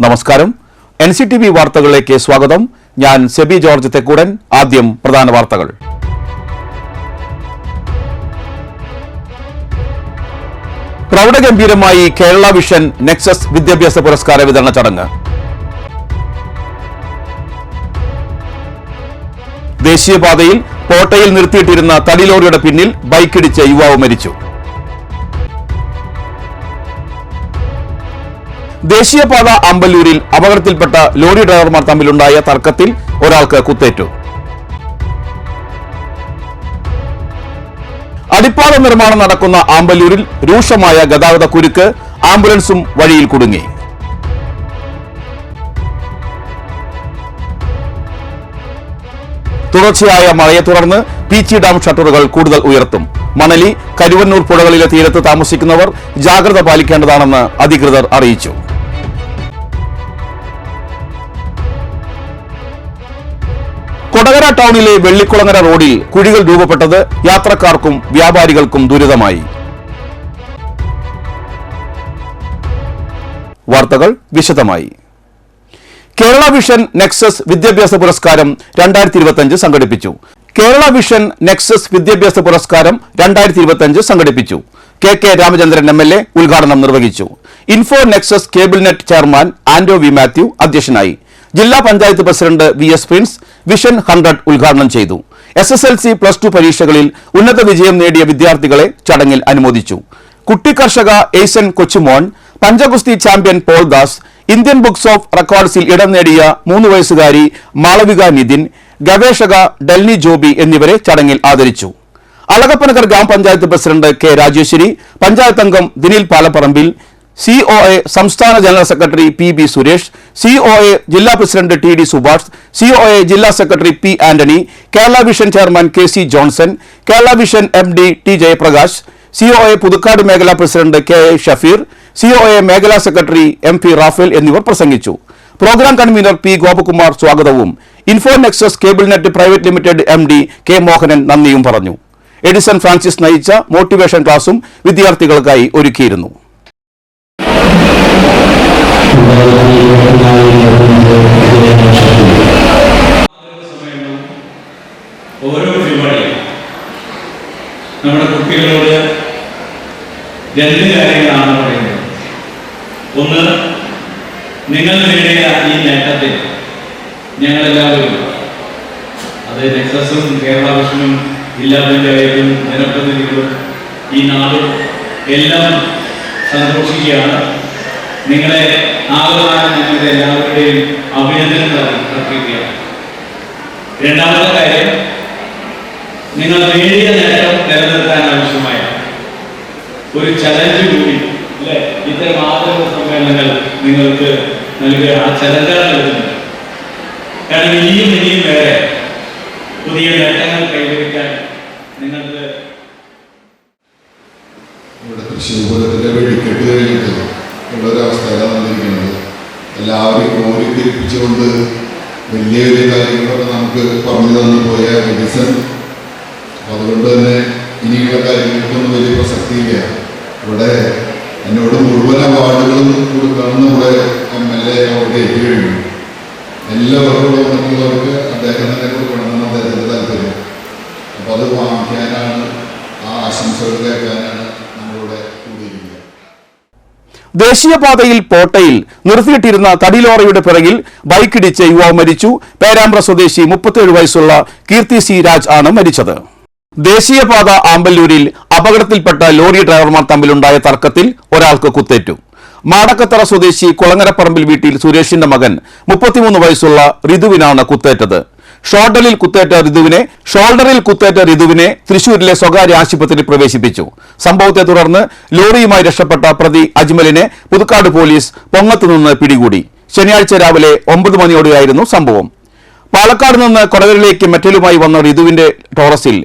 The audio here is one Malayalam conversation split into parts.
നമസ്കാരം. NCTV വാർത്തകളിലേക്ക് സ്വാഗതം. ഞാൻ സെബി ജോർജ് തെക്കൂടൻ. ആദ്യം പ്രധാന വാർത്തകൾ. പ്രൗഢഗംഭീരമായി കേരള വിഷൻ നെക്സസ് വിദ്യാഭ്യാസ പുരസ്കാര വിതരണ ചടങ്ങ്. ദേശീയപാതയിൽ കോട്ടയിൽ നിർത്തിയിട്ടിരുന്ന തടിലോറിയുടെ പിന്നിൽ ബൈക്കിടിച്ച് യുവാവ് മരിച്ചു. ദേശീയപാത അമ്പലൂരിൽ അപകടത്തിൽപ്പെട്ട ലോറി ഡ്രൈവർമാർ തമ്മിലുണ്ടായ തർക്കത്തിൽ ഒരാൾക്ക് കുത്തേറ്റു. അടിപ്പാത നിർമ്മാണം നടക്കുന്ന ആമ്പല്ലൂരിൽ രൂക്ഷമായ ഗതാഗത കുരുക്ക്. ആംബുലൻസും വഴിയിൽ കുടുങ്ങി. തുടർച്ചയായ മഴയെ തുടർന്ന് പീച്ചി ഡാം ഷട്ടറുകൾ കൂടുതൽ ഉയർത്തും. മണലി, കരുവന്നൂർ പുഴകളിലെ തീരത്ത് താമസിക്കുന്നവർ ജാഗ്രത പാലിക്കേണ്ടതാണെന്ന് അധികൃതർ അറിയിച്ചു. കൊടകര ടൗണിലെ വെള്ളിക്കുളങ്ങര റോഡിൽ കുഴികൾ രൂപപ്പെട്ടത് യാത്രക്കാർക്കും വ്യാപാരികൾക്കും ദുരിതമായി. വാർത്തകൾ വിശദമായി. കേരള വിഷൻ നെക്സസ് വിദ്യാഭ്യാസ പുരസ്കാരം 2025 സംഘടിപ്പിച്ചു. കേരള വിഷൻ നെക്സസ് വിദ്യാഭ്യാസ പുരസ്കാരം 2025 സംഘടിപ്പിച്ചു. KK രാമചന്ദ്രൻ MLA ഉദ്ഘാടനം നിർവഹിച്ചു. Info Nexus Cable Net chairman Anto V Mathew അധ്യക്ഷനായി. ജില്ലാ panchayat president VS Prince Vision 100 ഉദ്ഘാടനം ചെയ്തു. SSLC +2 പരീക്ഷകളിൽ ഉന്നത വിജയം നേടിയ വിദ്യാർത്ഥികളെ ചടങ്ങിൽ അനുമോദിച്ചു. കുട്ടി കർഷക എയ്സൻ കൊച്ചുമോൻ, പഞ്ചഗുസ്തി champion Paul Das, Indian books of റെക്കോർഡ്സിൽ ഇടം നേടിയ 3 വയസ്സുകാരി മാളവിക നിതിൻ, ഗവേഷക ഡെൽനി ജോബി എന്നിവരെ ചടങ്ങിൽ ആദരിച്ചു. അളകപ്പനഗർ ഗ്രാമപഞ്ചായത്ത് പ്രസിഡന്റ് K രാജേശ്വരി, പഞ്ചായത്ത് അംഗം ദിനിൽ പാലപ്പറമ്പിൽ, COA സംസ്ഥാന general secretary PB Suresh, COA ജില്ലാ പ്രസിഡന്റ് TD സുഭാഷ്, COA ജില്ലാ secretary P Antony, Kerala vision chairman KC Johnson, Kerala vision MD T Jayaprakash, COA Puthukkad മേഖലാ പ്രസിഡന്റ് KA ഷഫീർ, COA മേഖലാ സെക്രട്ടറി MP റാഫേൽ എന്നിവർ പ്രസംഗിച്ചു. പ്രോഗ്രാം കൺവീനർ P ഗോപകുമാർ സ്വാഗതവും info Nexus Cable net private limited MD K Mohanan നന്ദിയും പറഞ്ഞു. എഡിസൺ ഫ്രാൻസിസ് നയിച്ച മോട്ടിവേഷൻ ക്ലാസും വിദ്യാർത്ഥികൾക്കായി ഒരുക്കിയിരുന്നു. ഓരോ പരിപാടിയും നമ്മുടെ കുട്ടികളോട് 2 കാര്യങ്ങളാണ് പറയുന്നത്. ഒന്ന്, നിങ്ങൾ നേടിയ ഈ നേട്ടത്തിൽ ഞങ്ങളെല്ലാവരും, അത് നെക്സസും കേരള വിഷനും ജില്ലാ പഞ്ചായത്തും ജനപ്രതിനിധികളും ഈ നാടും എല്ലാം സന്തോഷിക്കുകയാണ്. നിങ്ങളെ ആകമാനം ഞങ്ങളുടെ എല്ലാവരുടെയും അഭിനന്ദനങ്ങൾ അർപ്പിക്കുകയാണ്. രണ്ടാമത്തെ കാര്യം, നിങ്ങൾ നേടിയ നേട്ടം നിലനിർത്താൻ ആവശ്യമായ ഒരു ചലഞ്ച് കൂടി, അല്ലെ, ഇത്തരം ആദരവ് സമ്മേളനങ്ങൾ നിങ്ങൾക്ക് നൽകുക. ആ ചലഞ്ചാണ് നൽകുന്നത്. കാരണം ഇനിയും വേറെ പുതിയ നേട്ടങ്ങൾ കൈവരിക്കാൻ നിങ്ങൾക്ക് ഇവിടെ തൃശ്ശൂർ പൂരത്തിൻ്റെ വെടിക്കെട്ട് കഴിഞ്ഞിട്ട് ഉള്ളൊരവസ്ഥയിലാണ് വന്നിരിക്കുന്നത്. എല്ലാവരും ഓരിത്തിരിപ്പിച്ചുകൊണ്ട് വലിയ കാര്യങ്ങളൊക്കെ നമുക്ക് പറഞ്ഞു തന്നു പോയ എഡിസൺ. അതുകൊണ്ട് തന്നെ ഇനിയുള്ള കാര്യങ്ങൾക്കൊന്നും വലിയ പ്രസക്തിയില്ല. ഇവിടെ എന്നോട് മുഴുവൻ അവാർഡുകളും കൊടുക്കാമെന്ന് ഇവിടെ MLA അവിടെ ഏറ്റുകഴിഞ്ഞു. എല്ലാവർക്കും മറ്റുള്ളവർക്ക് അദ്ദേഹം തന്നെ കൊടുക്കണമെന്നാണ് അദ്ദേഹത്തിൻ്റെ താല്പര്യം. അപ്പോൾ അത് വാങ്ങിക്കാനാണ്, ആ ആശംസകൾ കേൾക്കാനാണ് നമ്മളിവിടെ കൂടിയിരിക്കുന്നത്. ദേശീയപാതയിൽ പോട്ടയിൽ നിർത്തിയിട്ടിരുന്ന തടിലോറയുടെ പിറകിൽ ബൈക്കിടിച്ച് യുവാവ് മരിച്ചു. പേരാമ്പ്ര സ്വദേശി 37 വയസ്സുള്ള കീർത്തി C രാജ് ആണ് മരിച്ചത്. ദേശീയപാത ആമ്പല്ലൂരിൽ അപകടത്തിൽപ്പെട്ട ലോറി ഡ്രൈവർമാർ തമ്മിലുണ്ടായ തർക്കത്തിൽ ഒരാൾക്ക് കുത്തേറ്റു. മാടക്കത്തറ സ്വദേശി കുളങ്ങരപ്പറമ്പിൽ വീട്ടിൽ സുരേഷിന്റെ മകൻ 33 വയസ്സുള്ള ഋതുവിനാണ് കുത്തേറ്റത്. ഷോൾഡറിൽ കുത്തേറ്റ ഋതുവിനെ തൃശൂരിലെ സ്വകാര്യ ആശുപത്രിയിൽ പ്രവേശിപ്പിച്ചു. സംഭവത്തെ തുടർന്ന് ലോറിയുമായി രക്ഷപ്പെട്ട പ്രതി അജ്മലിനെ പുതുക്കാട് പോലീസ് പൊങ്ങത്ത് നിന്ന് പിടികൂടി. ശനിയാഴ്ച രാവിലെ 9 മണിയോടെയായിരുന്നു സംഭവം. പാലക്കാട് നിന്ന് കൊടകരയിലേക്ക് മെറ്റലുമായി വന്ന ഋതുവിന്റെ ടോറസിൽ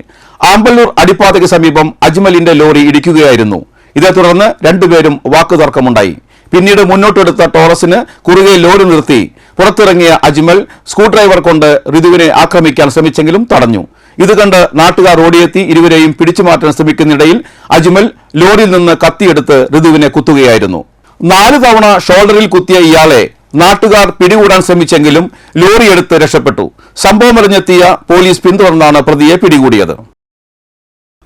ആമ്പല്ലൂർ അടിപ്പാതയ്ക്ക് സമീപം അജ്മലിന്റെ ലോറി ഇടിക്കുകയായിരുന്നു. ഇതേ തുടർന്ന് രണ്ടുപേരും വാക്കുതർക്കമുണ്ടായി. പിന്നീട് മുന്നോട്ടെടുത്ത ടോറസിന് കുറുകെ ലോറി നിർത്തി പുറത്തിറങ്ങിയ അജ്മൽ സ്ക്രൂ ഡ്രൈവർ കൊണ്ട് ഋതുവിനെ ആക്രമിക്കാൻ ശ്രമിച്ചെങ്കിലും തടഞ്ഞു. ഇത് കണ്ട് നാട്ടുകാർ ഓടിയെത്തി ഇരുവരെയും പിടിച്ചുമാറ്റാൻ ശ്രമിക്കുന്നിടയിൽ അജ്മൽ ലോറിയിൽ നിന്ന് കത്തിയെടുത്ത് ഋതുവിനെ കുത്തുകയായിരുന്നു. 4 തവണ ഷോൾഡറിൽ കുത്തിയ ഇയാളെ നാട്ടുകാർ പിടികൂടാൻ ശ്രമിച്ചെങ്കിലും ലോറിയെടുത്ത് രക്ഷപ്പെട്ടു. സംഭവമറിഞ്ഞെത്തിയ പോലീസ് പിന്തുടർന്നാണ് പ്രതിയെ പിടികൂടിയത്.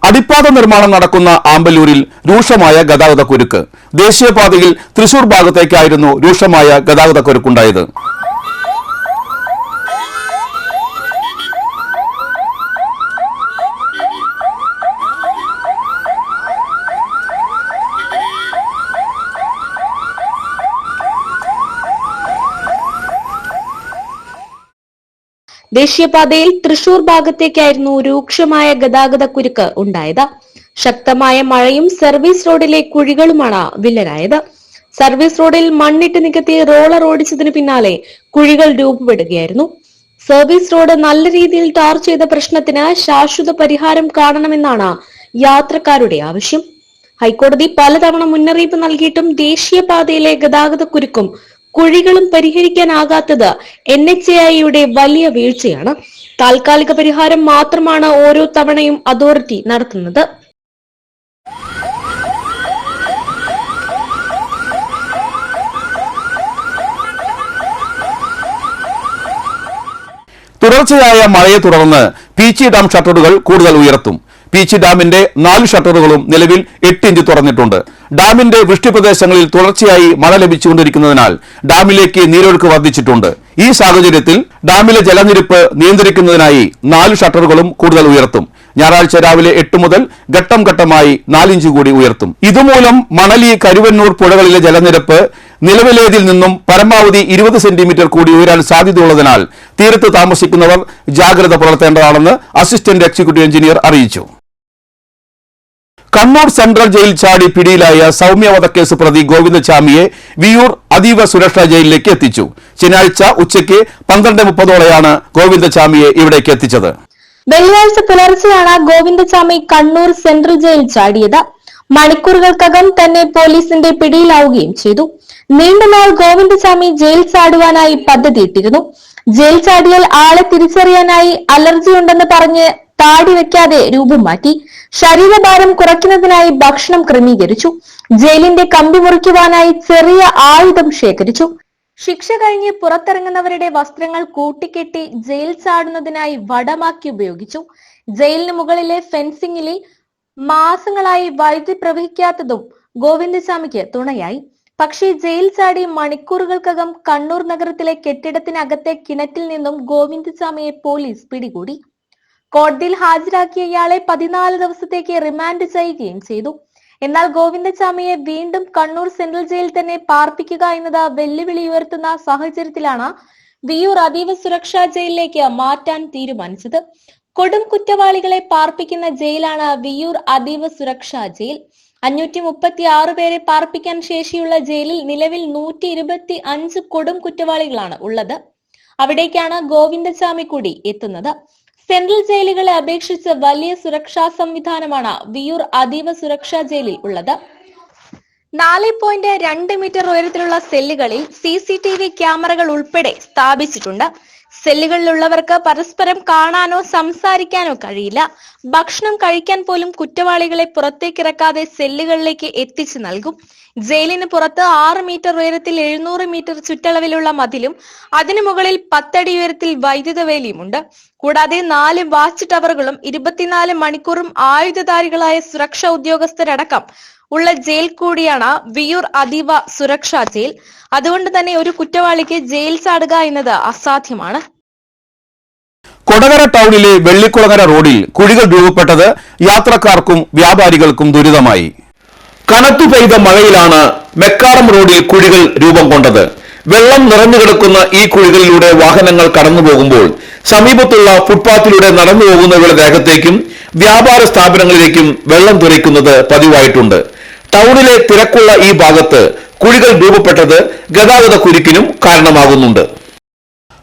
അടിപ്പാത നിർമ്മാണം നടക്കുന്ന ആമ്പല്ലൂരിൽ രൂക്ഷമായ ഗതാഗതക്കുരുക്ക്. ദേശീയപാതയിൽ തൃശൂർ ഭാഗത്തേക്കായിരുന്നു രൂക്ഷമായ ഗതാഗതക്കുരുക്കുണ്ടായത്. ദേശീയപാതയിൽ തൃശൂർ ഭാഗത്തേക്കായിരുന്നു രൂക്ഷമായ ഗതാഗതക്കുരുക്ക് ഉണ്ടായത്. ശക്തമായ മഴയും സർവീസ് റോഡിലെ കുഴികളുമാണ് വില്ലനായത്. സർവീസ് റോഡിൽ മണ്ണിട്ട് നികത്തി റോളർ ഓടിച്ചതിന് പിന്നാലെ കുഴികൾ രൂപപ്പെടുകയായിരുന്നു. സർവീസ് റോഡ് നല്ല രീതിയിൽ ടാർ ചെയ്ത പ്രശ്നത്തിന് ശാശ്വത പരിഹാരം കാണണമെന്നാണ് യാത്രക്കാരുടെ ആവശ്യം. ഹൈക്കോടതി പലതവണ മുന്നറിയിപ്പ് നൽകിയിട്ടും ദേശീയപാതയിലെ ഗതാഗതക്കുരുക്കും കുഴികളും പരിഹരിക്കാനാകാത്തത് NHAIയുടെ വലിയ വീഴ്ചയാണ്. താൽക്കാലിക പരിഹാരം മാത്രമാണ് ഓരോ തവണയും അതോറിറ്റി നടത്തുന്നത്. തുടർച്ചയായ മഴയെ തുടർന്ന് പീച്ചി ഡാം ഷട്ടറുകൾ കൂടുതൽ ഉയർത്തും. പീച്ചി ഡാമിന്റെ 4 ഷട്ടറുകളും നിലവിൽ 8 ഇഞ്ച് തുറന്നിട്ടുണ്ട്. ഡാമിന്റെ വൃഷ്ടിപ്രദേശങ്ങളിൽ തുടർച്ചയായി മഴ ലഭിച്ചുകൊണ്ടിരിക്കുന്നതിനാൽ ഡാമിലേക്ക് നീരൊഴുക്ക് വർദ്ധിച്ചിട്ടുണ്ട്. ഈ സാഹചര്യത്തിൽ ഡാമിലെ ജലനിരപ്പ് നിയന്ത്രിക്കുന്നതിനായി 4 ഷട്ടറുകളും കൂടുതൽ ഉയർത്തും. ഞായറാഴ്ച രാവിലെ 8 മുതൽ ഘട്ടം ഘട്ടമായി 4 ഇഞ്ച് കൂടി ഉയർത്തും. ഇതുമൂലം മണലി, കരുവന്നൂർ പുഴകളിലെ ജലനിരപ്പ് നിലവിലേതിൽ നിന്നും പരമാവധി 20 സെന്റിമീറ്റർ കൂടി ഉയരാൻ സാധ്യതയുള്ളതിനാൽ തീരത്ത് താമസിക്കുന്നവർ ജാഗ്രത പുലർത്തേണ്ടതാണെന്ന് അസിസ്റ്റന്റ് എക്സിക്യൂട്ടീവ് എഞ്ചിനീയർ അറിയിച്ചു. കണ്ണൂർ സെൻട്രൽ ജയിൽ ചാടി പിടിയിലായ സൗമ്യ വധക്കേസ് പ്രതി ഗോവിന്ദചാമിയെ വിയൂർ അതീവ സുരക്ഷാ ജയിലിലേക്ക് എത്തിച്ചു. ശനിയാഴ്ച ഉച്ചയ്ക്ക് 12:30ഓടെയാണ് ഗോവിന്ദചാമിയെ ഇവിടേക്ക് എത്തിച്ചത്. വെള്ളിയാഴ്ച പുലർച്ചെയാണ് ഗോവിന്ദചാമി കണ്ണൂർ സെൻട്രൽ ജയിൽ ചാടിയത്. മണിക്കൂറുകൾക്കകം തന്നെ പോലീസിന്റെ പിടിയിലാവുകയും ചെയ്തു. നീണ്ടനാൾ ഗോവിന്ദചാമി ജയിൽ ചാടുവാനായി പദ്ധതിയിട്ടിരുന്നു. ജയിൽ ചാടിയാൽ ആളെ തിരിച്ചറിയാനായി അലർജിയുണ്ടെന്ന് പറഞ്ഞ് താടി വെക്കാതെ രൂപം മാറ്റി. ശരീരഭാരം കുറയ്ക്കുന്നതിനായി ഭക്ഷണം ക്രമീകരിച്ചു. ജയിലിന്റെ കമ്പി മുറിക്കുവാനായി ചെറിയ ആയുധം ശേഖരിച്ചു. ശിക്ഷ കഴിഞ്ഞ് പുറത്തിറങ്ങുന്നവരുടെ വസ്ത്രങ്ങൾ കൂട്ടിക്കെട്ടി ജയിൽ ചാടുന്നതിനായി വടമാക്കി ഉപയോഗിച്ചു. ജയിലിന് മുകളിലെ ഫെൻസിംഗിൽ മാസങ്ങളായി വൈദ്യുതി പ്രവഹിക്കാത്തതും ഗോവിന്ദചാമിക്ക് തുണയായി. പക്ഷേ ജയിൽ ചാടി മണിക്കൂറുകൾക്കകം കണ്ണൂർ നഗരത്തിലെ കെട്ടിടത്തിനകത്തെ കിണറ്റിൽ നിന്നും ഗോവിന്ദചാമിയെ പോലീസ് പിടികൂടി. കോടതിയിൽ ഹാജരാക്കിയ ഇയാളെ 14 ദിവസത്തേക്ക് റിമാൻഡ് ചെയ്യുകയും ചെയ്തു. എന്നാൽ ഗോവിന്ദചാമിയെ വീണ്ടും കണ്ണൂർ സെൻട്രൽ ജയിൽ തന്നെ പാർപ്പിക്കുക എന്നത് വെല്ലുവിളി ഉയർത്തുന്ന സാഹചര്യത്തിലാണ് വിയൂർ അതീവ സുരക്ഷാ ജയിലിലേക്ക് മാറ്റാൻ തീരുമാനിച്ചത്. കൊടും കുറ്റവാളികളെ പാർപ്പിക്കുന്ന ജയിലാണ് വിയൂർ അതീവ സുരക്ഷാ ജയിൽ. 536 പേരെ പാർപ്പിക്കാൻ ശേഷിയുള്ള ജയിലിൽ നിലവിൽ 125 കൊടും കുറ്റവാളികളാണ് ഉള്ളത്. അവിടേക്കാണ് ഗോവിന്ദചാമി കൂടി എത്തുന്നത്. സെൻട്രൽ ജയിലുകളെ അപേക്ഷിച്ച് വലിയ സുരക്ഷാ സംവിധാനമാണ് വിയൂർ അതീവ സുരക്ഷാ ജയിലിൽ ഉള്ളത്. 4.2 മീറ്റർ ഉയരത്തിലുള്ള സെല്ലുകളിൽ CCTV ക്യാമറകൾ ഉൾപ്പെടെ സ്ഥാപിച്ചിട്ടുണ്ട്. സെല്ലുകളിലുള്ളവർക്ക് പരസ്പരം കാണാനോ സംസാരിക്കാനോ കഴിയില്ല. ഭക്ഷണം കഴിക്കാൻ പോലും കുറ്റവാളികളെ പുറത്തേക്കിറക്കാതെ സെല്ലുകളിലേക്ക് എത്തിച്ചു നൽകും. ജയിലിന് പുറത്ത് 6 മീറ്റർ ഉയരത്തിൽ 700 മീറ്റർ ചുറ്റളവിലുള്ള മതിലും അതിനു മുകളിൽ 10 അടി ഉയരത്തിൽ വൈദ്യുത വേലിയുമുണ്ട്. കൂടാതെ 4 വാച്ച് ടവറുകളും 24 മണിക്കൂറും ആയുധധാരികളായ സുരക്ഷാ ഉദ്യോഗസ്ഥരടക്കം ഉള്ള ജയിൽ കൂടിയാണ് വിയൂർ അതീവ സുരക്ഷാ ജയിൽ. അതുകൊണ്ട് തന്നെ ഒരു കുറ്റവാളിക്ക് ജയിൽ ചാടുക എന്നത് അസാധ്യമാണ്. കൊടകര ടൗണിലെ വെള്ളിക്കുളങ്ങര റോഡിൽ കുഴികൾ രൂപപ്പെട്ടത് യാത്രക്കാർക്കും വ്യാപാരികൾക്കും ദുരിതമായി. കനത്തു പെയ്ത മഴയിലാണ് മെക്കാറം റോഡിൽ കുഴികൾ രൂപം കൊണ്ടത്. വെള്ളം നിറഞ്ഞുകിടക്കുന്ന ഈ കുഴികളിലൂടെ വാഹനങ്ങൾ കടന്നു പോകുമ്പോൾ സമീപത്തുള്ള ഫുട്പാത്തിലൂടെ നടന്നു പോകുന്നവരുടെ ദേഹത്തേക്കും വ്യാപാര സ്ഥാപനങ്ങളിലേക്കും വെള്ളം തെറിക്കുന്നത് പതിവായിട്ടുണ്ട്. ടൗണിലെ തിരക്കുള്ള ഈ ഭാഗത്ത് കുഴികൾ രൂപപ്പെട്ടത് ഗതാഗത കുരുക്കിനും കാരണമാകുന്നുണ്ട്.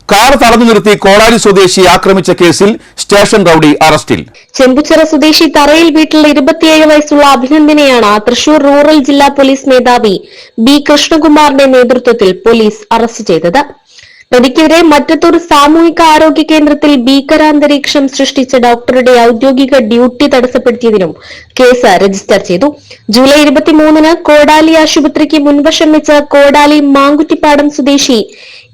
കാർ തടഞ്ഞു നിർത്തി കോളാരി സ്വദേശിയെ ആക്രമിച്ച കേസിൽ സ്റ്റേഷൻ റൌഡി അറസ്റ്റിൽ. ചെമ്പുച്ചിറ സ്വദേശി തറയിൽ വീട്ടിൽ 27 വയസ്സുള്ള അഭിനന്ദനെയാണ് തൃശൂർ റൂറൽ ജില്ലാ പോലീസ് മേധാവി B കൃഷ്ണകുമാറിന്റെ നേതൃത്വത്തിൽ പോലീസ് അറസ്റ്റ് ചെയ്തത്. പ്രതിക്കെതിരെ മറ്റത്തൂർ സാമൂഹിക ആരോഗ്യ കേന്ദ്രത്തിൽ ഭീകരാന്തരീക്ഷം സൃഷ്ടിച്ച ഡോക്ടറുടെ ഔദ്യോഗിക ഡ്യൂട്ടി തടസ്സപ്പെടുത്തിയതിനും കേസ് രജിസ്റ്റർ ചെയ്തു. ജൂലൈ 23-ന് കോടാലി ആശുപത്രിക്ക് മുൻവശം വെച്ച് കോടാലി മാങ്കുറ്റിപ്പാടം സ്വദേശി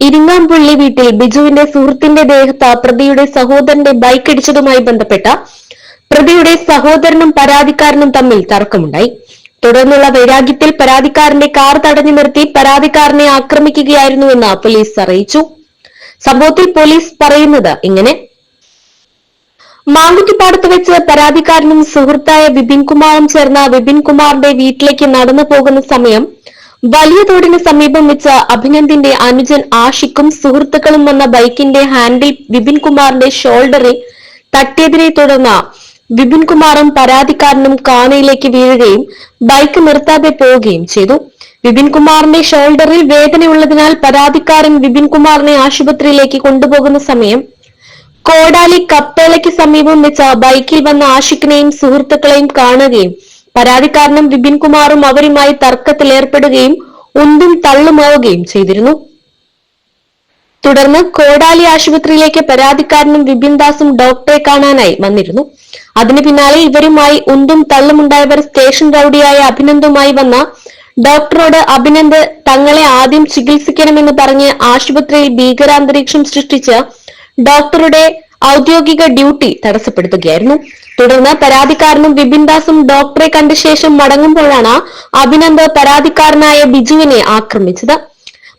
ഇരിങ്ങാമ്പുള്ളി വീട്ടിൽ ബിജുവിന്റെ സുഹൃത്തിന്റെ ദേഹത്ത് പ്രതിയുടെ സഹോദരന്റെ ബൈക്ക് ഇടിച്ചതുമായി ബന്ധപ്പെട്ട പ്രതിയുടെ സഹോദരനും പരാതിക്കാരനും തമ്മിൽ തർക്കമുണ്ടായി. തുടർന്നുള്ള വൈരാഗ്യത്തിൽ പരാതിക്കാരന്റെ കാർ തടഞ്ഞു നിർത്തി പരാതിക്കാരനെ ആക്രമിക്കുകയായിരുന്നുവെന്ന് പോലീസ് അറിയിച്ചു. സംഭവത്തിൽ പോലീസ് പറയുന്നത് ഇങ്ങനെ: മാങ്കുറ്റിപ്പാടത്ത് വെച്ച് പരാതിക്കാരനും സുഹൃത്തായ വിപിൻകുമാറും ചേർന്ന് വിപിൻകുമാറിന്റെ വീട്ടിലേക്ക് നടന്നു പോകുന്ന സമയം വലിയ തോടിന് സമീപം വെച്ച് അഭിനന്ദിന്റെ അനുജൻ ആഷിഖും സുഹൃത്തുക്കളും വന്ന ബൈക്കിന്റെ ഹാൻഡിൽ വിപിൻകുമാറിന്റെ ഷോൾഡറിൽ തട്ടിയതിനെ തുടർന്ന് വിപിൻകുമാറും പരാതിക്കാരനും കാനയിലേക്ക് വീഴുകയും ബൈക്ക് നിർത്താതെ പോവുകയും ചെയ്തു. വിപിൻകുമാറിന്റെ ഷോൾഡറിൽ വേദനയുള്ളതിനാൽ പരാതിക്കാരൻ വിപിൻകുമാറിനെ ആശുപത്രിയിലേക്ക് കൊണ്ടുപോകുന്ന സമയം കോടാലി കപ്പേളയ്ക്ക് സമീപം വെച്ച ബൈക്കിൽ വന്ന ആഷിഖിനെയും സുഹൃത്തുക്കളെയും കാണുകയും പരാതിക്കാരനും വിപിൻകുമാറും അവരുമായി തർക്കത്തിലേർപ്പെടുകയും ഉന്തും തള്ളുമാവുകയും ചെയ്തിരുന്നു. തുടർന്ന് കോടാലി ആശുപത്രിയിലേക്ക് പരാതിക്കാരനും വിപിൻദാസും ഡോക്ടറെ കാണാനായി വന്നിരുന്നു. അതിനു പിന്നാലെ ഇവരുമായി ഉന്തും തള്ളുമുണ്ടായവർ സ്റ്റേഷൻ റൌഡിയായ അഭിനന്ദുമായി വന്ന ഡോക്ടറോട് അഭിനന്ദ് തങ്ങളെ ആദ്യം ചികിത്സിക്കണമെന്ന് പറഞ്ഞ് ആശുപത്രിയിൽ ഭീകരാന്തരീക്ഷം സൃഷ്ടിച്ച് ഡോക്ടറുടെ ഔദ്യോഗിക ഡ്യൂട്ടി തടസ്സപ്പെടുത്തുകയായിരുന്നു. തുടർന്ന് പരാതിക്കാരനും വിപിൻദാസും ഡോക്ടറെ കണ്ട ശേഷം മടങ്ങുമ്പോഴാണ് അഭിനന്ദ് പരാതിക്കാരനായ ബിജുവിനെ ആക്രമിച്ചത്.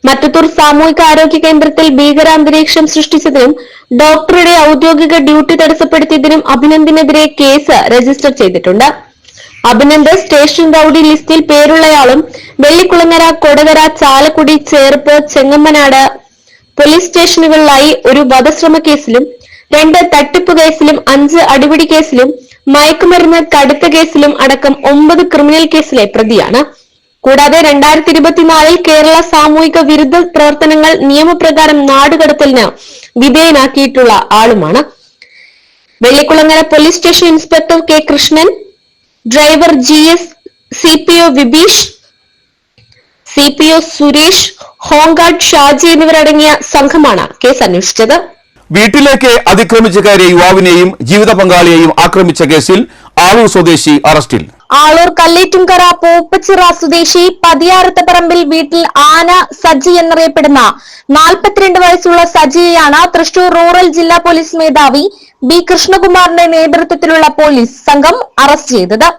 മറ്റത്തൂർ സാമൂഹിക ആരോഗ്യ കേന്ദ്രത്തിൽ ഭീകരാന്തരീക്ഷം സൃഷ്ടിച്ചതിനും ഡോക്ടറുടെ ഔദ്യോഗിക ഡ്യൂട്ടി തടസ്സപ്പെടുത്തിയതിനും അഭിനന്ദിനെതിരെ കേസ് രജിസ്റ്റർ ചെയ്തിട്ടുണ്ട്. അഭിനന്ദ് സ്റ്റേഷൻ റൌഡി ലിസ്റ്റിൽ പേരുള്ളയാളും വെള്ളിക്കുളങ്ങര, കൊടകര, ചാലക്കുടി, ചേർപ്പ്, ചെങ്ങമ്മനാട് പോലീസ് സ്റ്റേഷനുകളിലായി ഒരു വധശ്രമ കേസിലും 2 തട്ടിപ്പ് കേസിലും 5 അടിപിടി കേസിലും മയക്കുമരുന്ന് കടുത്ത കേസിലും അടക്കം 9 ക്രിമിനൽ കേസിലെ പ്രതിയാണ്. കൂടാതെ 2024 കേരള സാമൂഹിക വിരുദ്ധ പ്രവർത്തനങ്ങൾ നിയമപ്രകാരം നാടുകടത്തലിന് വിധേയനാക്കിയിട്ടുള്ള ആളുമാണ്. Vellikulangara police station inspector K Krishnan, driver GS, CPO Vibeesh, CPO Suresh, home guard Shaji എന്നിവരടങ്ങിയ സംഘമാണ് കേസ് അന്വേഷിച്ചത്. വീട്ടിലേക്ക് അതിക്രമിച്ച് കയറിയ യുവാവിനെയും ജീവിത പങ്കാളിയെയും ആക്രമിച്ച കേസിൽ ആളൂർ സ്വദേശി അറസ്റ്റിൽ. ആളൂർ കല്ലേറ്റുംകര പൂപ്പച്ചിറ സ്വദേശി പതിയാരത്തപ്പറമ്പിൽ വീട്ടിൽ ആന സജി എന്നറിയപ്പെടുന്ന 42 വയസ്സുള്ള സജിയെയാണ് തൃശൂർ റൂറൽ ജില്ലാ പോലീസ് മേധാവി B കൃഷ്ണകുമാറിന്റെ നേതൃത്വത്തിലുള്ള പോലീസ് സംഘം അറസ്റ്റ് ചെയ്തത്.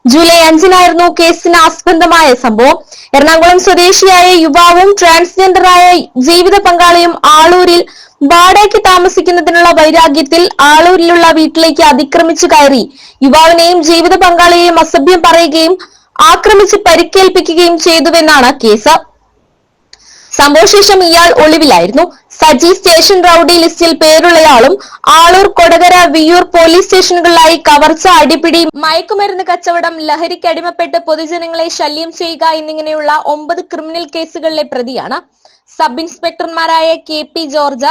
ജൂലൈ 5-നായിരുന്നു കേസിന് ആസ്പദമായ സംഭവം. എറണാകുളം സ്വദേശിയായ യുവാവും ട്രാൻസ്ജെൻഡറായ ജീവിത പങ്കാളിയും ആളൂരിൽ വാടകയ്ക്ക് താമസിക്കുന്നതിനുള്ള വൈരാഗ്യത്തിൽ ആളൂരിലുള്ള വീട്ടിലേക്ക് അതിക്രമിച്ചു കയറി യുവാവിനെയും ജീവിത പങ്കാളിയെയും അസഭ്യം പറയുകയും ആക്രമിച്ച് പരിക്കേൽപ്പിക്കുകയും ചെയ്തുവെന്നാണ് കേസ്. സംഭവശേഷം ഇയാൾ ഒളിവിലായിരുന്നു. സജി സ്റ്റേഷൻ റൌഡി ലിസ്റ്റിൽ പേരുള്ളയാളും ആളൂർ, കൊടകര, വിയ്യൂർ പോലീസ് സ്റ്റേഷനുകളിലായി കവർച്ച, അടിപിടി, മയക്കുമരുന്ന് കച്ചവടം, ലഹരിക്ക് അടിമപ്പെട്ട് പൊതുജനങ്ങളെ ശല്യം ചെയ്യുക എന്നിങ്ങനെയുള്ള 9 ക്രിമിനൽ കേസുകളിലെ പ്രതിയാണ്. സബ് ഇൻസ്പെക്ടർമാരായ KP ജോർജ,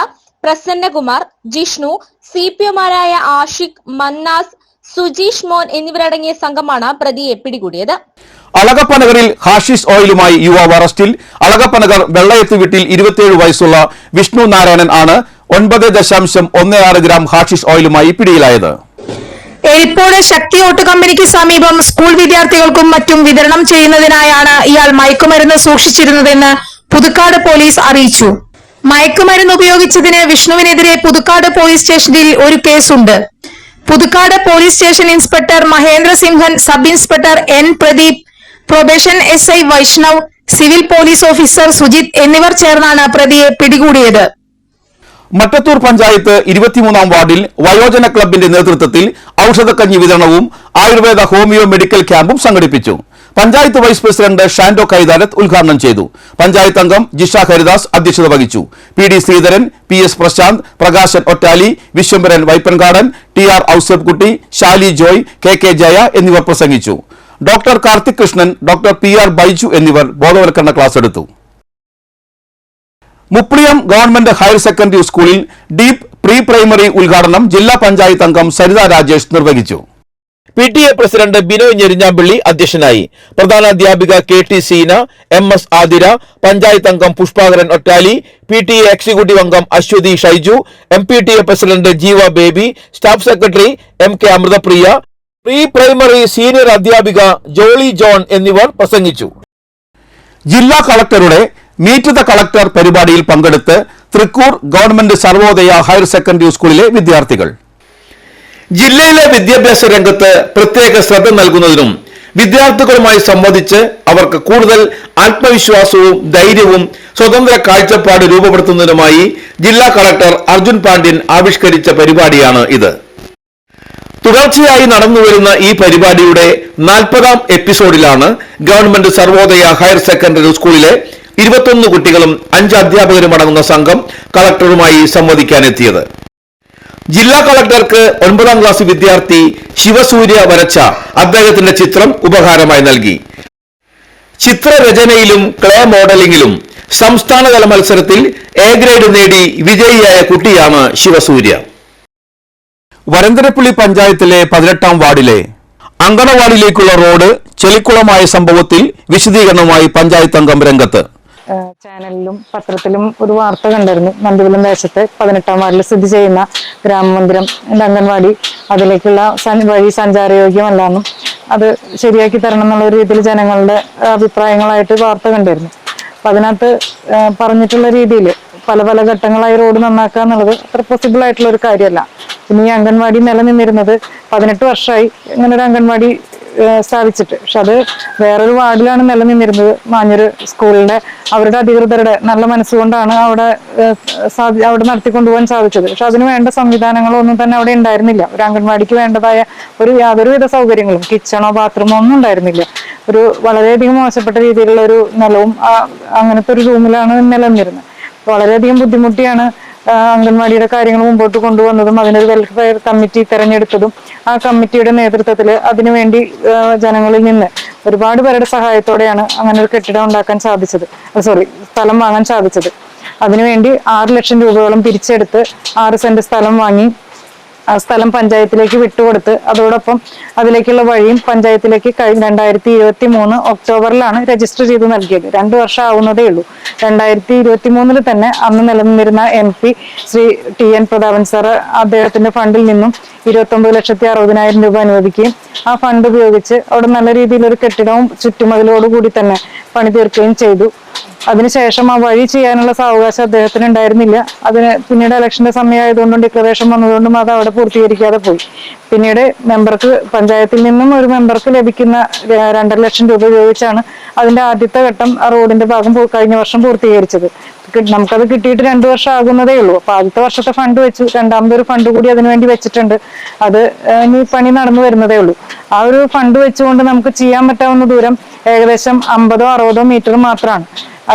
പ്രസന്നകുമാർ, ജിഷ്ണു, CPOമാരായ ആഷിഖ്, മന്നാസ്, സുജീഷ് മോൻ എന്നിവരടങ്ങിയ സംഘമാണ് പ്രതിയെ പിടികൂടിയത്. അളഗപ്പനഗറിൽ ഹാഷിഷ് ഓയിലുമായി യുവാവ് അറസ്റ്റിൽ. അളഗപ്പനഗർ വെള്ളയത്ത് വീട്ടിൽ 27 വയസ്സുള്ള വിഷ്ണു നാരായണൻ ആണ് 9.16 ഗ്രാം ഹാഷിഷ് ഓയിലുമായി പിടിയിലായത്. എരിപ്പോട് ശക്തി ഓട്ട് കമ്പനിക്ക് സമീപം സ്കൂൾ വിദ്യാർത്ഥികൾക്കും മറ്റും വിതരണം ചെയ്യുന്നതിനായാണ് ഇയാൾ മയക്കുമരുന്ന് സൂക്ഷിച്ചിരുന്നതെന്ന് പുതുക്കാട് പോലീസ് അറിയിച്ചു. മയക്കുമരുന്ന് ഉപയോഗിച്ചതിന് വിഷ്ണുവിനെതിരെ പുതുക്കാട് പോലീസ് സ്റ്റേഷനിൽ ഒരു കേസുണ്ട്. Puthukkad police station inspector Mahendra Simhan, sub inspector N Pradeep, probation SI Vaishnav, civil police officer Sujith എന്നിവർ ചേർന്നാണ് പ്രതിയെ പിടികൂടിയത്. മട്ടത്തൂർ പഞ്ചായത്ത് 23-ാം വാർഡിൽ വയോജന ക്ലബിന്റെ നേതൃത്വത്തിൽ ഔഷധക്കഞ്ഞി വിതരണവും ആയുർവേദ ഹോമിയോ മെഡിക്കൽ ക്യാമ്പും സംഘടിപ്പിച്ചു. പഞ്ചായത്ത് വൈസ് പ്രസിഡന്റ് ഷാൻഡോ കൈതാരത്ത് ഉദ്ഘാടനം ചെയ്തു. പഞ്ചായത്ത് അംഗം ജിഷ ഹരിദാസ് അധ്യക്ഷത വഹിച്ചു. PD Sreedharan, PS Prashant, Prakashan Ottali, Vishwambharan വൈപ്പൻകാടൻ, TR ഔസഫ്കുട്ടി, Shali Joy, KK Jaya എന്നിവർ പ്രസംഗിച്ചു. Doctor Karthik Krishnan, doctor PR Baiju എന്നിവർ ബോധവൽക്കരണ ക്ലാസ് എടുത്തു. മുപ്ലിയം ഗവൺമെന്റ് ഹയർ സെക്കൻഡറി സ്കൂളിൽ ഡീപ് പ്രീ പ്രൈമറി ഉദ്ഘാടനം ജില്ലാ പഞ്ചായത്ത് അംഗം സരിത രാജേഷ് നിർവഹിച്ചു. PTA പ്രസിഡന്റ് ബിനോയ് ഞെരിഞ്ഞാമ്പള്ളി അധ്യക്ഷനായി. പ്രധാനാധ്യാപിക KT സീന, MS ആതിര, പഞ്ചായത്ത് അംഗം പുഷ്പാകരൻ ഒറ്റാലി, PTA എക്സിക്യൂട്ടീവ് അംഗം Aswathy Shaiju, MPTA president Jeeva Baby, staff secretary MK Amruthapriya, pre primary senior അധ്യാപിക ജോളി ജോൺ എന്നിവർ പ്രസംഗിച്ചു. ജില്ലാ കളക്ടറുടെ മീറ്റ് ദ കളക്ടർ പരിപാടിയിൽ പങ്കെടുത്ത് Thrikkur government Sarvodaya higher secondary സ്കൂളിലെ വിദ്യാർത്ഥികൾ. ജില്ലയിലെ വിദ്യാഭ്യാസ രംഗത്ത് പ്രത്യേക ശ്രദ്ധ നൽകുന്നതിനും വിദ്യാർത്ഥികളുമായി സംവദിച്ച് അവർക്ക് കൂടുതൽ ആത്മവിശ്വാസവും ധൈര്യവും സ്വതന്ത്ര കാഴ്ചപ്പാട് രൂപപ്പെടുത്തുന്നതിനുമായി ജില്ലാ കളക്ടർ അർജുൻ പാണ്ഡ്യൻ ആവിഷ്കരിച്ച പരിപാടിയാണ് ഇത്. തുടർച്ചയായി നടന്നുവരുന്ന ഈ പരിപാടിയുടെ 40ാം എപ്പിസോഡിലാണ് ഗവൺമെന്റ് സർവോദയ ഹയർ സെക്കൻഡറി സ്കൂളിലെ 21 കുട്ടികളും 5 അധ്യാപകരും അടങ്ങുന്ന സംഘം കളക്ടറുമായി സംവദിക്കാനെത്തിയത്. ജില്ലാ കളക്ടർക്ക് 9ാം ക്ലാസ് വിദ്യാർത്ഥി ശിവസൂര്യ വരച്ച അദ്ദേഹത്തിന്റെ ചിത്രം ഉപഹാരമായി നൽകി. ചിത്രരചനയിലും ക്ലേ മോഡലിംഗിലും സംസ്ഥാനതല മത്സരത്തിൽ A ഗ്രേഡ് നേടി വിജയിയായ കുട്ടിയാണ് ശിവസൂര്യ. വരന്തരപ്പള്ളി പഞ്ചായത്തിലെ 18ാം വാർഡിലെ അങ്കണവാടിയിലേക്കുള്ള റോഡ് ചെളിക്കുളമായ സംഭവത്തിൽ വിശദീകരണവുമായി പഞ്ചായത്ത് അംഗം രംഗത്ത്. ചാനലിലും പത്രത്തിലും ഒരു വാർത്ത കണ്ടിരുന്നു. നന്ദിപുരം ദേശത്ത് 18ാം വാർഡിൽ സ്ഥിതി ചെയ്യുന്ന ഗ്രാമമന്ദിരം അംഗൻവാടി അതിലേക്കുള്ള വഴി സഞ്ചാരയോഗ്യമല്ലെന്നും അത് ശരിയാക്കി തരണം എന്നുള്ള രീതിയിൽ ജനങ്ങളുടെ അഭിപ്രായങ്ങളായിട്ട് വാർത്ത കണ്ടിരുന്നു. അപ്പൊ അതിനകത്ത് പറഞ്ഞിട്ടുള്ള രീതിയിൽ പല പല ഘട്ടങ്ങളായി റോഡ് നന്നാക്കുക എന്നുള്ളത് അത്ര പോസിബിൾ ആയിട്ടുള്ള ഒരു കാര്യമല്ല. പിന്നെ ഈ അംഗൻവാടി നിലനിന്നിരുന്നത് 18 വർഷമായി ഇങ്ങനെ ഒരു അംഗൻവാടി സ്ഥാപിച്ചിട്ട്. പക്ഷെ അത് വേറൊരു വാർഡിലാണ് നിലനിന്നിരുന്നത്. മാഞ്ഞൂര് സ്കൂളിന്റെ അവരുടെ അധികൃതരുടെ നല്ല മനസ്സുകൊണ്ടാണ് അവിടെ നടത്തിക്കൊണ്ടുപോകാൻ സാധിച്ചത്. പക്ഷെ അതിന് വേണ്ട സംവിധാനങ്ങളോ ഒന്നും തന്നെ അവിടെ ഉണ്ടായിരുന്നില്ല. ഒരു അംഗൻവാടിക്ക് വേണ്ടതായ യാതൊരുവിധ സൗകര്യങ്ങളും കിച്ചണോ ബാത്റൂമോ ഒന്നും ഉണ്ടായിരുന്നില്ല. ഒരു വളരെയധികം മോശപ്പെട്ട രീതിയിലുള്ള ഒരു നിലവും അങ്ങനത്തെ ഒരു റൂമിലാണ് നിലനിന്നിരുന്നത്. വളരെയധികം ബുദ്ധിമുട്ടിയാണ് അംഗൻവാടിയുടെ കാര്യങ്ങൾ മുമ്പോട്ട് കൊണ്ടുവന്നതും അതിനൊരു വെൽഫെയർ കമ്മിറ്റി തെരഞ്ഞെടുത്തതും ആ കമ്മിറ്റിയുടെ നേതൃത്വത്തിൽ അതിനുവേണ്ടി ജനങ്ങളിൽ നിന്ന് ഒരുപാട് പേരുടെ സഹായത്തോടെയാണ് അങ്ങനെ ഒരു കെട്ടിടം ഉണ്ടാക്കാൻ സാധിച്ചത്. സ്ഥലം വാങ്ങാൻ സാധിച്ചത്. അതിനുവേണ്ടി 6 ലക്ഷം രൂപയോളം പിരിച്ചെടുത്ത് 6 സെന്റ് സ്ഥലം വാങ്ങി ആ സ്ഥലം പഞ്ചായത്തിലേക്ക് വിട്ടുകൊടുത്ത് അതോടൊപ്പം അതിലേക്കുള്ള വഴിയും പഞ്ചായത്തിലേക്ക് 2023 ഒക്ടോബറിലാണ് രജിസ്റ്റർ ചെയ്ത് നൽകിയത്. 2 വർഷം ആവുന്നതേ ഉള്ളൂ. 2023 തന്നെ അന്ന് നിലനിന്നിരുന്ന MP Shri TN Prathapan sir അദ്ദേഹത്തിന്റെ ഫണ്ടിൽ നിന്നും 29,60,000 രൂപ അനുവദിക്കുകയും ആ ഫണ്ട് ഉപയോഗിച്ച് അവിടെ നല്ല രീതിയിലൊരു കെട്ടിടവും ചുറ്റുമതിലോടുകൂടി തന്നെ പണി തീർക്കുകയും ചെയ്തു. അതിനുശേഷം ആ വഴി ചെയ്യാനുള്ള സാവകാശം അദ്ദേഹത്തിന് ഉണ്ടായിരുന്നില്ല. അതിന് പിന്നീട് ഇലക്ഷന്റെ സമയമായതുകൊണ്ടും ഡിക്ലറേഷൻ വന്നതുകൊണ്ടും അത് അവിടെ പൂർത്തീകരിക്കാതെ പോയി. പിന്നീട് പഞ്ചായത്തിൽ നിന്നും ഒരു മെമ്പർക്ക് ലഭിക്കുന്ന 2.5 ലക്ഷം രൂപ ഉപയോഗിച്ചാണ് അതിന്റെ ആദ്യത്തെ ഘട്ടം ആ റോഡിന്റെ ഭാഗം കഴിഞ്ഞ വർഷം പൂർത്തീകരിച്ചത്. നമുക്കത് കിട്ടിയിട്ട് 2 വർഷം ആകുന്നതേ ഉള്ളൂ. അപ്പൊ ആദ്യത്തെ വർഷത്തെ ഫണ്ട് വെച്ചു, രണ്ടാമതൊരു ഫണ്ട് കൂടി അതിനുവേണ്ടി വെച്ചിട്ടുണ്ട്. അത് ഇനി പണി നടന്നു വരുന്നതേ ഉള്ളൂ. ആ ഒരു ഫണ്ട് വെച്ചുകൊണ്ട് നമുക്ക് ചെയ്യാൻ പറ്റാവുന്ന ദൂരം ഏകദേശം 50-60 മീറ്റർ മാത്രമാണ്.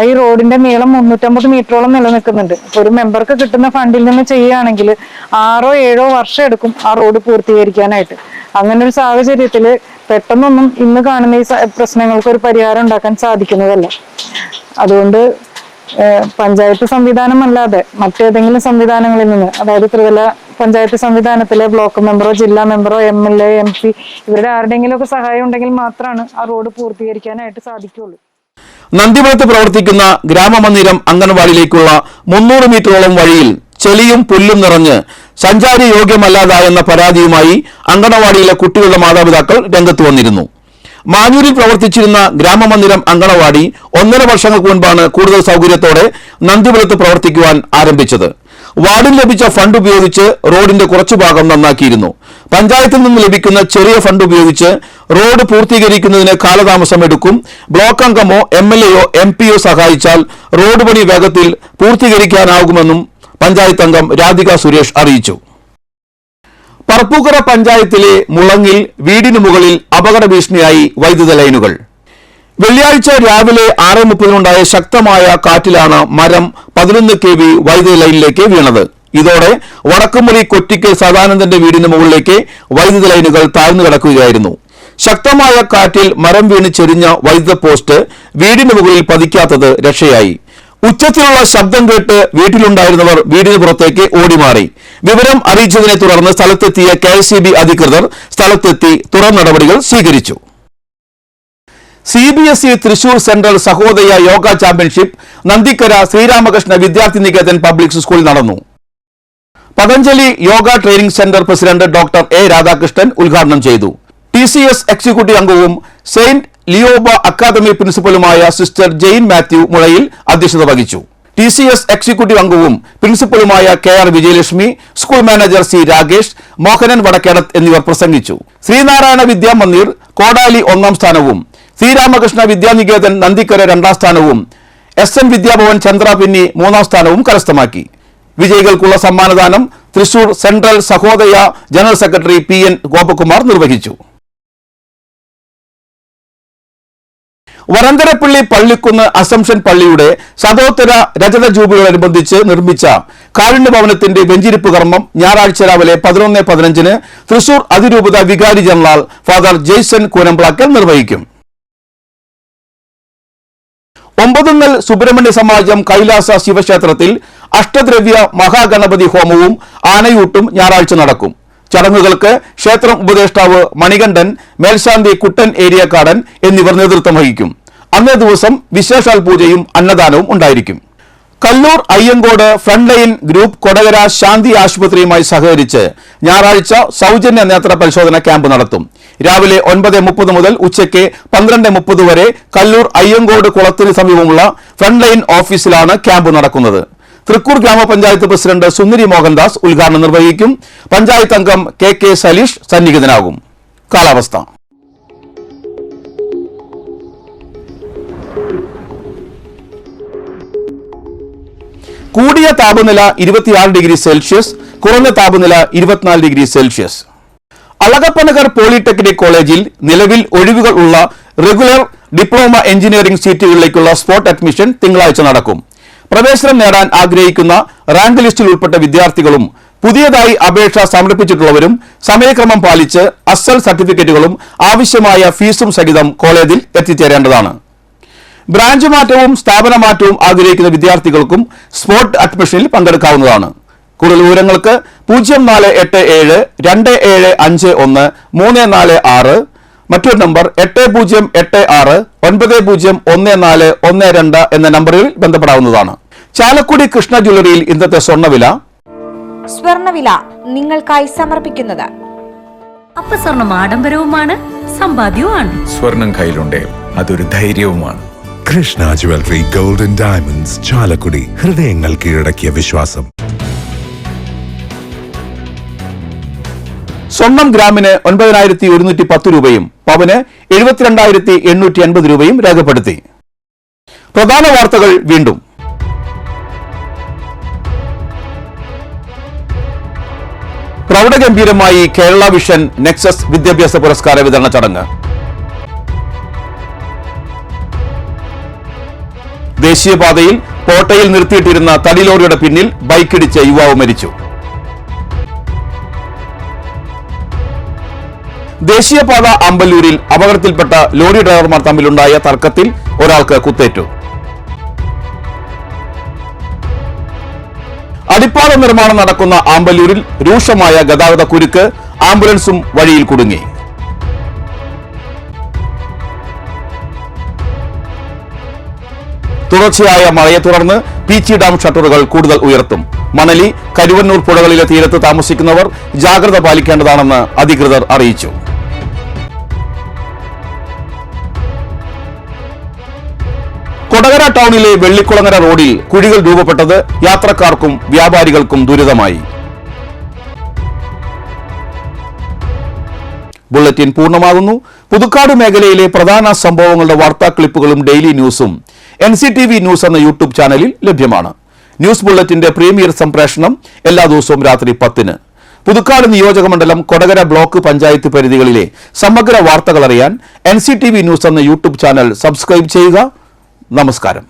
ഈ റോഡിന്റെ നീളം 350 മീറ്ററോളം നിലനിൽക്കുന്നുണ്ട്. അപ്പൊ ഒരു മെമ്പർക്ക് കിട്ടുന്ന ഫണ്ടിൽ നിന്ന് ചെയ്യുകയാണെങ്കിൽ 6-7 വർഷം എടുക്കും ആ റോഡ് പൂർത്തീകരിക്കാനായിട്ട്. അങ്ങനെ ഒരു സാഹചര്യത്തില് പെട്ടെന്നൊന്നും ഇന്ന് കാണുന്ന ഈ പ്രശ്നങ്ങൾക്ക് ഒരു പരിഹാരം ഉണ്ടാക്കാൻ സാധിക്കുന്നതല്ല. അതുകൊണ്ട് പഞ്ചായത്ത് സംവിധാനം അല്ലാതെ മറ്റേതെങ്കിലും സംവിധാനങ്ങളിൽ നിന്ന്, അതായത് ത്രിതല പഞ്ചായത്ത് സംവിധാനത്തിലെ ബ്ലോക്ക് മെമ്പറോ ജില്ലാ മെമ്പറോ MLA MP ഇവരുടെ ആരുടെയെങ്കിലും ഒക്കെ സഹായം ഉണ്ടെങ്കിൽ മാത്രമാണ് ആ റോഡ് പൂർത്തീകരിക്കാനായിട്ട് സാധിക്കുള്ളൂ. നന്ദിപുരത്ത് പ്രവർത്തിക്കുന്ന ഗ്രാമമന്ദിരം അംഗൻവാടിയിലേക്കുള്ള 300 മീറ്ററോളം വഴിയിൽ ചെളിയും പുല്ലും നിറഞ്ഞ് സഞ്ചാരി യോഗ്യമല്ലാതായെന്ന പരാതിയുമായി അംഗനവാടിയിലെ കുട്ടികളുടെ മാതാപിതാക്കൾ രംഗത്ത് വന്നിരുന്നു. മാഞ്ഞൂരിൽ പ്രവർത്തിച്ചിരുന്ന ഗ്രാമമന്ദിരം അംഗനവാടി 1.5 വർഷങ്ങൾക്ക് മുൻപാണ് കൂടുതൽ സൗകര്യത്തോടെ നന്ദിപുരത്ത് പ്രവർത്തിക്കുവാൻ ആരംഭിച്ചത്. വാർഡിൽ ലഭിച്ച ഫണ്ട് ഉപയോഗിച്ച് റോഡിന്റെ കുറച്ചു ഭാഗം നന്നാക്കിയിരുന്നു. പഞ്ചായത്തിൽ നിന്ന് ലഭിക്കുന്ന ചെറിയ ഫണ്ട് ഉപയോഗിച്ച് റോഡ് പൂർത്തീകരിക്കുന്നതിന് കാലതാമസം എടുക്കും. ബ്ലോക്ക് അംഗമോ MLAയോ MPയോ സഹായിച്ചാൽ റോഡ് പണി വേഗത്തിൽ പൂർത്തീകരിക്കാനാകുമെന്നും പഞ്ചായത്ത് അംഗം രാധിക സുരേഷ് അറിയിച്ചു. പറപ്പൂക്കര പഞ്ചായത്തിലെ മുളങ്ങിൽ വീടിനു മുകളിൽ അപകട ഭീഷണിയായി വൈദ്യുത ലൈനുകൾ. വെള്ളിയാഴ്ച രാവിലെ 6:30 ശക്തമായ കാറ്റിലാണ് മരം 11 kV വൈദ്യുത ലൈനിലേക്ക് വീണത്. ഇതോടെ വടക്കുമുറി കൊറ്റിക്കൽ സദാനന്ദന്റെ വീടിന് മുകളിലേക്ക് വൈദ്യുത ലൈനുകൾ താഴ്ന്നു കിടക്കുകയായിരുന്നു. ശക്തമായ കാറ്റിൽ മരം വീണ് ചെരിഞ്ഞ വൈദ്യുത പോസ്റ്റ് വീടിന് മുകളിൽ പതിക്കാത്തത് രക്ഷയായി. ഉച്ചത്തിലുള്ള ശബ്ദം കേട്ട് വീട്ടിലുണ്ടായിരുന്നവർ വീടിന് പുറത്തേക്ക് ഓടിമാറി. വിവരം അറിയിച്ചതിനെ തുടർന്ന് സ്ഥലത്തെത്തിയ KSEB അധികൃതർ സ്ഥലത്തെത്തി തുടർ നടപടികൾ സ്വീകരിച്ചു. CBSE Thrissur central Sahodaya yoga championship Nandikkara Sreeramakrishna Vidyarthi Niketan public സ്കൂളിൽ നടന്നു. Patanjali yoga training centre president doctor A. Radhakrishnan ഉദ്ഘാടനം ചെയ്തു. TCS എക്സിക്യൂട്ടീവ് അംഗവും സെയിന്റ് ലിയോബ അക്കാദമി പ്രിൻസിപ്പലുമായ സിസ്റ്റർ ജെയിൻ മാത്യു മുഴയിൽ അധ്യക്ഷത വഹിച്ചു. TCS എക്സിക്യൂട്ടീവ് അംഗവും പ്രിൻസിപ്പലുമായ KR Vijayalakshmi, school manager C. Rakesh, Mohanan Vadakkedath എന്നിവർ പ്രസംഗിച്ചു. ശ്രീനാരായണ വിദ്യാമന്ദിർ കോടാലി 1ാം സ്ഥാനവും ശ്രീരാമകൃഷ്ണ വിദ്യാനികേതൻ നന്ദിക്കര 2ാം സ്ഥാനവും SN വിദ്യാഭവൻ ചന്ദ്രാപിന്നി 3ാം സ്ഥാനവും കരസ്ഥമാക്കി. വിജയികൾക്കുള്ള സമ്മാനദാനം Thrissur central Sahodaya general secretary PN Gopakumar നിർവഹിച്ചു. വരന്തരപ്പള്ളി പള്ളിക്കുന്ന് അസംഷൻ പള്ളിയുടെ ശതോത്തര രജത ജൂബിലിയോടനുബന്ധിച്ച് നിർമ്മിച്ച കാരുണ്യ ഭവനത്തിന്റെ വെഞ്ചിരിപ്പ് കർമ്മം ഞായറാഴ്ച രാവിലെ 11:15 തൃശൂർ അതിരൂപത വികാരി ജനറൽ ഫാദർ ജെയ്സൺ കൂനമ്പ്ലാക്കൽ നിർവഹിക്കും. ഒമ്പതുങ്ങൽ സുബ്രഹ്മണ്യ സമാജം കൈലാസ ശിവക്ഷേത്രത്തിൽ അഷ്ടദ്രവ്യ മഹാഗണപതി ഹോമവും ആനയൂട്ടും ഞായറാഴ്ച നടക്കും. ചടങ്ങുകൾക്ക് ക്ഷേത്രം ഉപദേഷ്ടാവ് മണികണ്ഠൻ, മേൽശാന്തി കുട്ടൻ ഏരിയക്കാടൻ എന്നിവർ നേതൃത്വം വഹിക്കും. അന്നേ ദിവസം വിശേഷാൽ പൂജയും അന്നദാനവും ഉണ്ടായിരിക്കും. Kallur Ayyankode front line group Kodakara Shanthi ആശുപത്രിയുമായി സഹകരിച്ച് ഞായറാഴ്ച സൗജന്യ നേത്ര പരിശോധന ക്യാമ്പ് നടത്തും. രാവിലെ 9:30 മുതൽ ഉച്ചയ്ക്ക് 12:30 വരെ കല്ലൂർ അയ്യങ്കോട് കുളത്തിന് സമീപമുള്ള ഫ്രണ്ട് ലൈൻ ഓഫീസിലാണ് ക്യാമ്പ് നടക്കുന്നത്. തൃക്കൂർ ഗ്രാമപഞ്ചായത്ത് പ്രസിഡന്റ് സുന്ദരി മോഹൻദാസ് ഉദ്ഘാടനം നിർവഹിക്കും. പഞ്ചായത്ത് അംഗം KK സലീഷ് സന്നിഹിതനാകും. കാലാവസ്ഥ. കൂടിയ താപനില 26 ഡിഗ്രി സെൽഷ്യസ്, കുറഞ്ഞ താപനില 24 ഡിഗ്രി സെൽഷ്യസ്. അളഗപ്പനഗർ പോളിടെക്നിക് കോളേജിൽ നിലവിൽ ഒഴിവുകൾ ഉള്ള റെഗുലർ ഡിപ്ലോമ എഞ്ചിനീയറിംഗ് സീറ്റുകളിലേക്കുള്ള സ്പോട്ട് അഡ്മിഷൻ തിങ്കളാഴ്ച നടക്കും. പ്രവേശനം നേടാൻ ആഗ്രഹിക്കുന്ന റാങ്ക് ലിസ്റ്റിൽ ഉൾപ്പെട്ട വിദ്യാർത്ഥികളും പുതിയതായി അപേക്ഷ സമർപ്പിച്ചിട്ടുള്ളവരും സമയക്രമം പാലിച്ച് അസൽ സർട്ടിഫിക്കറ്റുകളും ആവശ്യമായ ഫീസും സഹിതം കോളേജിൽ എത്തിച്ചേരേണ്ടതാണ്. ബ്രാഞ്ച് മാറ്റവും സ്ഥാപന മാറ്റവും ആഗ്രഹിക്കുന്ന വിദ്യാർത്ഥികൾക്കും സ്പോട്ട് അഡ്മിഷനിൽ പങ്കെടുക്കാവുന്നതാണ്. കൂടുതൽ വിവരങ്ങൾക്ക് 0472751346, മറ്റൊരു നമ്പർ 8086901412 എന്ന നമ്പറിൽ ബന്ധപ്പെടാവുന്നതാണ്. ചാലക്കുടി കൃഷ്ണ ജ്വല്ലറിയിൽ ഇന്നത്തെ സ്വർണ്ണവില നിങ്ങൾക്കായി സമർപ്പിക്കുന്നത് അപ്പസ്വർണം ആഡംബരവുമാണ് സമ്പാദ്യവുമാണ്. സ്വർണം കയ്യിലുണ്ടേ അതൊരു ധൈര്യവുമാണ്. Krishna jewellery golden diamonds, Chalakudy. ഹൃദയങ്ങൾ കീഴടക്കിയ വിശ്വാസം. സ്വർണം ഗ്രാമിന് 9110 രൂപയും പവന് 72,880 രൂപയും രേഖപ്പെടുത്തി. പ്രധാന വാർത്തകൾ വീണ്ടും. പ്രൗഢഗംഭീരമായി കേരള വിഷൻ നെക്സസ് വിദ്യാഭ്യാസ പുരസ്കാര വിതരണ ചടങ്ങ്. ദേശീയപാതയിൽ പോട്ടയിൽ നിർത്തിയിട്ടിരുന്ന തടിലോറിയുടെ പിന്നിൽ ബൈക്കിടിച്ച് യുവാവ് മരിച്ചു. ദേശീയപാത അമ്പലൂരിൽ അപകടത്തിൽപ്പെട്ട ലോറി ഡ്രൈവർമാർ തമ്മിലുണ്ടായ തർക്കത്തിൽ ഒരാൾക്ക് കുത്തേറ്റു. അടിപ്പാത നിർമ്മാണം നടക്കുന്ന ആമ്പല്ലൂരിൽ രൂക്ഷമായ ഗതാഗത കുരുക്ക്, ആംബുലൻസും വഴിയിൽ കുടുങ്ങി. തുടർച്ചയായ മഴയെ തുടർന്ന് പീച്ചി ഡാം ഷട്ടറുകൾ കൂടുതൽ ഉയർത്തും. മണലി, കരുവന്നൂർ പുഴകളിലെ തീരത്ത് താമസിക്കുന്നവർ ജാഗ്രത പാലിക്കേണ്ടതാണെന്ന് അധികൃതർ അറിയിച്ചു. കൊടകര ടൗണിലെ വെള്ളിക്കുളങ്ങര റോഡിൽ കുഴികൾ രൂപപ്പെട്ടത് യാത്രക്കാർക്കും വ്യാപാരികൾക്കും ദുരിതമായി. ബുള്ളറ്റിൻ പൂർണ്ണമാകുന്നു. പുതുക്കാട് മേഖലയിലെ പ്രധാന സംഭവങ്ങളുടെ വാർത്താ ക്ലിപ്പുകളും ഡെയിലി ന്യൂസും NCTV ന്യൂസ് എന്ന യൂട്യൂബ് ചാനലിൽ ലഭ്യമാണ്. ന്യൂസ് ബുള്ളറ്റിന്റെ പ്രീമിയർ സംപ്രേഷണം എല്ലാ ദിവസവും രാത്രി 10-ന്. പുതുക്കാട് നിയോജകമണ്ഡലം, കൊടകര ബ്ലോക്ക് പഞ്ചായത്ത് പരിധികളിലെ സമഗ്ര വാർത്തകൾ അറിയാൻ NCTV ന്യൂസ് എന്ന യൂട്യൂബ് ചാനൽ സബ്സ്ക്രൈബ് ചെയ്യുക. നമസ്കാരം.